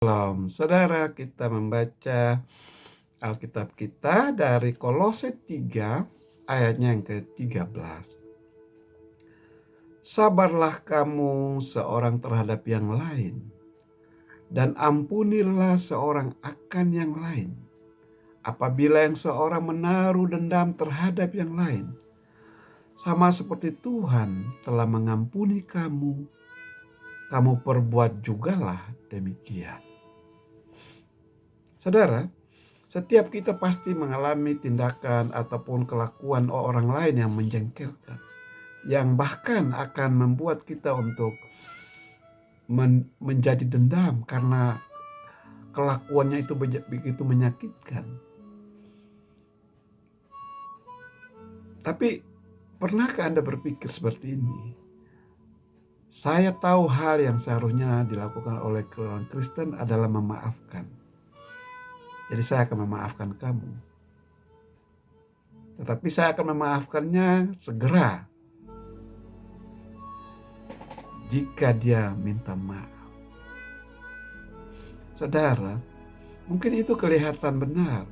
Shalom, saudara, kita membaca Alkitab kita dari Kolose 3 ayatnya yang ke-13. Sabarlah kamu seorang terhadap yang lain, dan ampunilah seorang akan yang lain. Apabila yang seorang menaruh dendam terhadap yang lain, sama seperti Tuhan telah mengampuni kamu, kamu perbuat jugalah demikian. Saudara, setiap kita pasti mengalami tindakan ataupun kelakuan orang lain yang menjengkelkan, yang bahkan akan membuat kita untuk menjadi dendam karena kelakuannya itu begitu menyakitkan. Tapi pernahkah Anda berpikir seperti ini? Saya tahu hal yang seharusnya dilakukan oleh orang Kristen adalah memaafkan. Jadi saya akan memaafkan kamu. Tetapi saya akan memaafkannya segera jika dia minta maaf. Saudara, mungkin itu kelihatan benar.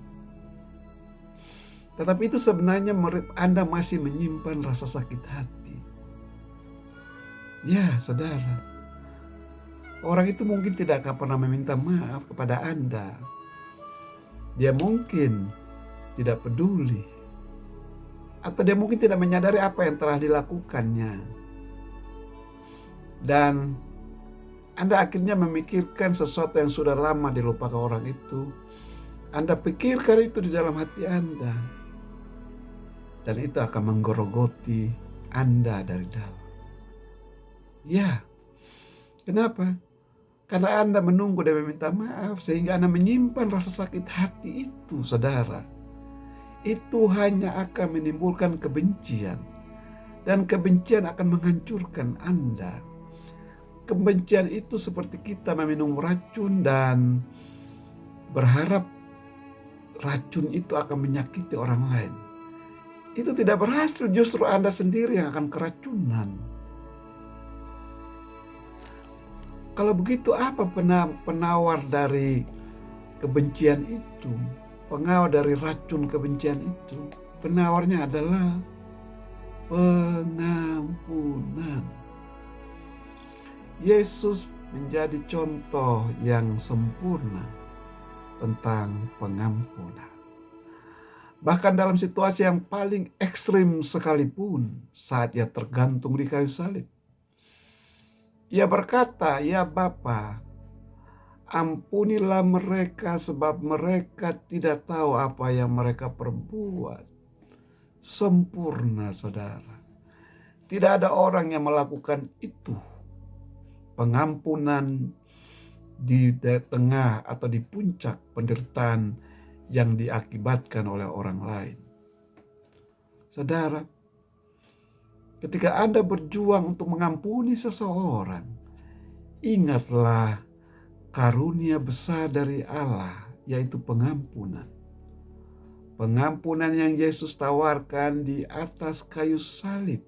Tetapi itu sebenarnya Anda masih menyimpan rasa sakit hati. Ya, saudara. Orang itu mungkin tidak akan pernah meminta maaf kepada Anda. Dia mungkin tidak peduli. Atau dia mungkin tidak menyadari apa yang telah dilakukannya. Dan Anda akhirnya memikirkan sesuatu yang sudah lama dilupakan orang itu. Anda pikirkan itu di dalam hati Anda. Dan itu akan menggerogoti Anda dari dalam. Ya, kenapa? Karena Anda menunggu dia meminta maaf sehingga Anda menyimpan rasa sakit hati itu, saudara. Itu hanya akan menimbulkan kebencian. Dan kebencian akan menghancurkan Anda. Kebencian itu seperti kita meminum racun dan berharap racun itu akan menyakiti orang lain. Itu tidak berhasil, justru Anda sendiri yang akan keracunan. Kalau begitu, apa penawar dari kebencian itu? Pengawal dari racun kebencian itu? Penawarnya adalah pengampunan. Yesus menjadi contoh yang sempurna tentang pengampunan. Bahkan dalam situasi yang paling ekstrim sekalipun, saat ia tergantung di kayu salib, ia berkata, "Ya Bapa, ampunilah mereka sebab mereka tidak tahu apa yang mereka perbuat." Sempurna, saudara. Tidak ada orang yang melakukan itu. Pengampunan di tengah atau di puncak penderitaan yang diakibatkan oleh orang lain. Saudara, ketika Anda berjuang untuk mengampuni seseorang, ingatlah karunia besar dari Allah, yaitu pengampunan. Pengampunan yang Yesus tawarkan di atas kayu salib.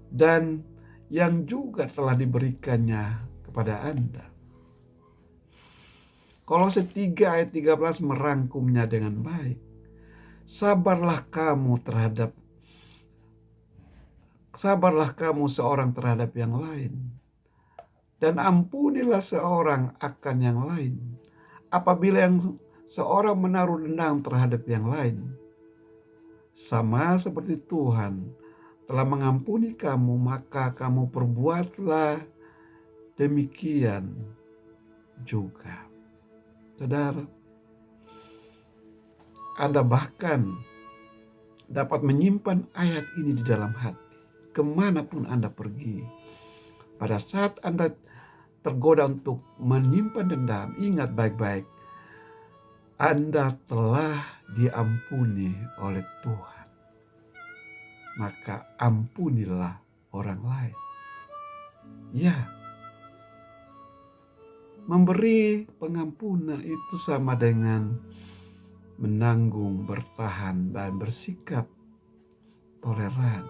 Dan yang juga telah diberikannya kepada Anda. Kolose 3 ayat 13 merangkumnya dengan baik. Sabarlah kamu seorang terhadap yang lain, dan ampunilah seorang akan yang lain. Apabila yang seorang menaruh dendam terhadap yang lain, sama seperti Tuhan telah mengampuni kamu, maka kamu perbuatlah demikian juga. Saudara, Anda bahkan dapat menyimpan ayat ini di dalam hati kemanapun Anda pergi. Pada saat Anda tergoda untuk menyimpan dendam, ingat baik-baik, Anda telah diampuni oleh Tuhan. Maka ampunilah orang lain. Ya, memberi pengampunan itu sama dengan menanggung, bertahan, dan bersikap toleran.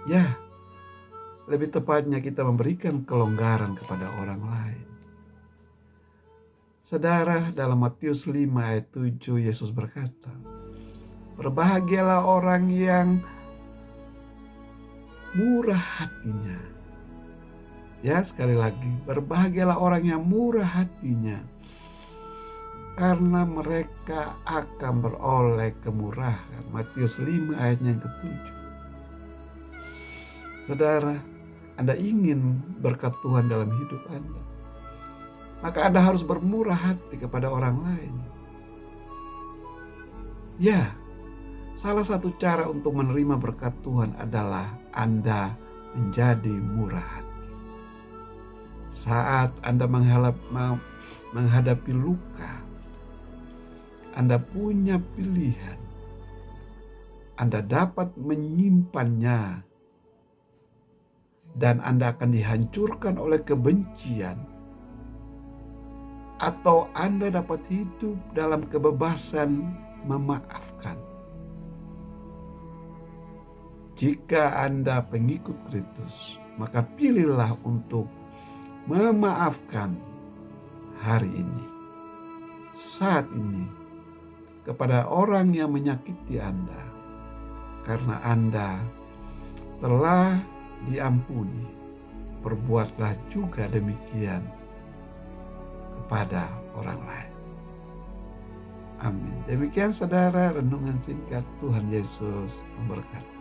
Ya, lebih tepatnya kita memberikan kelonggaran kepada orang lain. Saudara, dalam Matius 5 ayat 7 Yesus berkata, berbahagialah orang yang murah hatinya. Ya, sekali lagi, berbahagialah orang yang murah hatinya, karena mereka akan beroleh kemurahan. Matius 5 ayatnya yang ke-7. Saudara, Anda ingin berkat Tuhan dalam hidup Anda, maka Anda harus bermurah hati kepada orang lain. Ya, salah satu cara untuk menerima berkat Tuhan adalah Anda menjadi murah hati. Saat Anda menghadapi luka, Anda punya pilihan. Anda dapat menyimpannya dan Anda akan dihancurkan oleh kebencian, atau Anda dapat hidup dalam kebebasan memaafkan. Jika Anda pengikut Kristus, maka pilihlah untuk memaafkan hari ini, saat ini, kepada orang yang menyakiti Anda, karena Anda telah diampuni. Perbuatlah juga demikian kepada orang lain. Amin. Demikian saudara renungan singkat. Tuhan Yesus memberkati.